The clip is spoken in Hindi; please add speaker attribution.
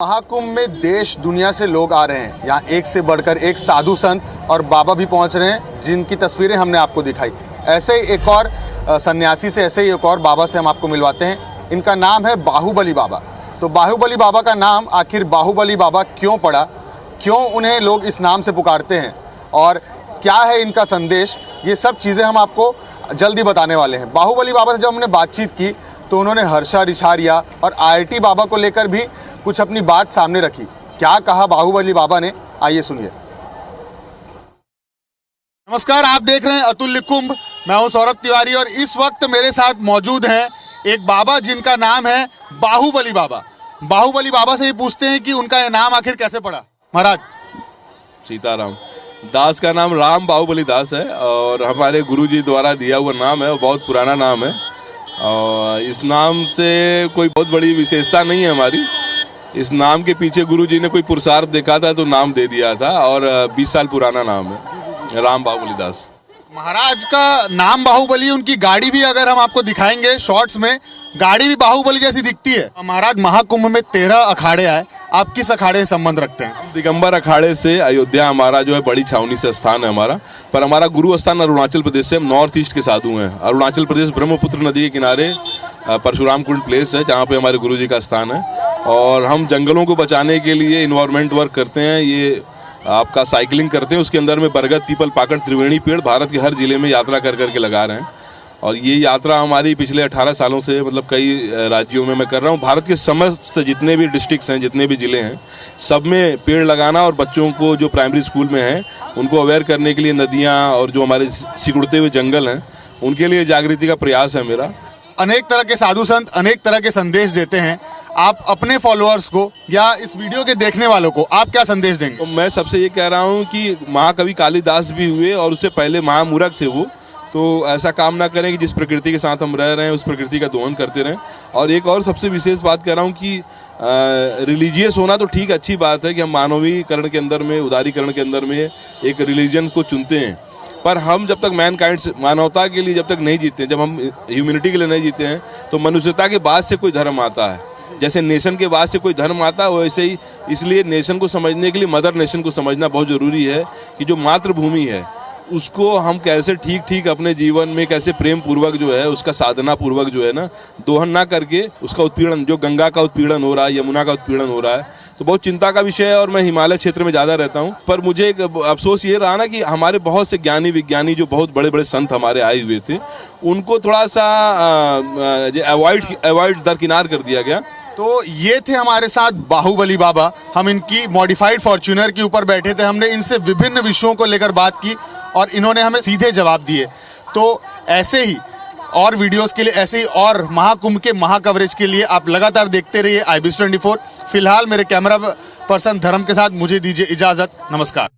Speaker 1: महाकुंभ में देश दुनिया से लोग आ रहे हैं। यहाँ एक से बढ़कर एक साधु संत और बाबा भी पहुँच रहे हैं, जिनकी तस्वीरें हमने आपको दिखाई। ऐसे ही एक और सन्यासी से, ऐसे ही एक और बाबा से हम आपको मिलवाते हैं। इनका नाम है बाहुबली बाबा। तो बाहुबली बाबा का नाम आखिर बाहुबली बाबा क्यों पड़ा, क्यों उन्हें लोग इस नाम से पुकारते हैं और क्या है इनका संदेश, ये सब चीज़ें हम आपको जल्दी बताने वाले हैं। बाहुबली बाबा से जब हमने बातचीत की तो उन्होंने हर्षा रिछारिया और IIT बाबा को लेकर भी कुछ अपनी बात सामने रखी। क्या कहा बाहुबली बाबा ने, आइए सुनिए। नमस्कार, आप देख रहे हैं अतुल्य कुंभ। मैं हूं सौरभ तिवारी और इस वक्त मेरे साथ मौजूद हैं एक बाबा जिनका नाम है बाहुबली बाबा। बाहुबली बाबा से ही पूछते हैं कि उनका ये नाम आखिर कैसे पड़ा। महाराज,
Speaker 2: सीताराम दास का नाम राम बाहुबली दास है और हमारे गुरुजी द्वारा दिया हुआ नाम है और बहुत पुराना नाम है। और इस नाम से कोई बहुत बड़ी विशेषता नहीं है हमारी। इस नाम के पीछे गुरुजी ने कोई पुरुषार्थ देखा था तो नाम दे दिया था और 20 साल पुराना नाम है राम बाहुबली दास।
Speaker 1: महाराज का नाम बाहुबली, उनकी गाड़ी भी अगर हम आपको दिखाएंगे शॉर्ट्स में, गाड़ी भी बाहुबली जैसी दिखती है। महाराज, महाकुंभ में 13 अखाड़े आए, आप किस अखाड़े से संबंध रखते हैं?
Speaker 2: दिगंबर अखाड़े से अयोध्या हमारा जो है बड़ी छावनी से स्थान है हमारा, पर हमारा गुरु स्थान अरुणाचल प्रदेश से। हम नॉर्थ ईस्ट के साधु हैं। अरुणाचल प्रदेश ब्रह्मपुत्र नदी के किनारे परशुराम कुंड प्लेस है जहाँ पे हमारे गुरु जी का स्थान है। और हम जंगलों को बचाने के लिए इन्वायरमेंट वर्क करते हैं। ये आपका साइकिलिंग करते हैं, उसके अंदर में बरगद, पीपल, पाकड़, त्रिवेणी पेड़ भारत के हर जिले में यात्रा कर करके लगा रहे हैं। और ये यात्रा हमारी पिछले 18 सालों से मतलब कई राज्यों में मैं कर रहा हूँ। भारत के समस्त जितने भी डिस्ट्रिक्ट्स हैं, जितने भी ज़िले हैं, सब में पेड़ लगाना और बच्चों को जो प्राइमरी स्कूल में हैं उनको अवेयर करने के लिए नदियाँ और जो हमारे सिकुड़ते हुए जंगल हैं उनके लिए जागृति का प्रयास है मेरा।
Speaker 1: अनेक तरह के साधु संत अनेक तरह के संदेश देते हैं। आप अपने फॉलोअर्स को या इस वीडियो के देखने वालों को आप क्या संदेश देंगे?
Speaker 2: तो मैं सबसे ये कह रहा हूँ कि महाकवि कालिदास भी हुए और उससे पहले महामूरख थे वो। तो ऐसा काम ना करें कि जिस प्रकृति के साथ हम रह रहे हैं उस प्रकृति का दोहन करते रहें। और एक और सबसे विशेष बात कह रहा हूँ कि रिलीजियस होना तो ठीक, अच्छी बात है कि हम मानवीकरण के अंदर में, उदारीकरण के अंदर में एक रिलीजन को चुनते हैं। पर हम जब तक मैनकाइंड, मानवता के लिए जब तक नहीं जीते हैं, जब हम ह्यूमैनिटी के लिए नहीं जीते हैं, तो मनुष्यता के बाद से कोई धर्म आता है। जैसे नेशन के बाद से कोई धर्म आता है वैसे ही, इसलिए नेशन को समझने के लिए मदर नेशन को समझना बहुत ज़रूरी है कि जो मातृभूमि है उसको हम कैसे ठीक ठीक अपने जीवन में कैसे प्रेम पूर्वक जो है उसका साधना पूर्वक जो है ना दोहन ना करके उसका उत्पीड़न, जो गंगा का उत्पीड़न हो रहा है, यमुना का उत्पीड़न हो रहा है, तो बहुत चिंता का विषय है। और मैं हिमालय क्षेत्र में ज़्यादा रहता हूँ, पर मुझे एक अफसोस ये रहा ना कि हमारे बहुत से ज्ञानी विज्ञानी जो बहुत बड़े बड़े संत हमारे आए हुए थे उनको थोड़ा सा अवॉइड दरकिनार कर दिया गया।
Speaker 1: तो ये थे हमारे साथ बाहुबली बाबा। हम इनकी मॉडिफाइड फॉर्च्यूनर के ऊपर बैठे थे, हमने इनसे विभिन्न विषयों को लेकर बात की और इन्होंने हमें सीधे जवाब दिए। तो ऐसे ही और वीडियोस के लिए, ऐसे ही और महाकुंभ के महाकवरेज के लिए आप लगातार देखते रहिए IBC 24। फिलहाल मेरे कैमरा पर्सन धर्म के साथ मुझे दीजिए इजाज़त। नमस्कार।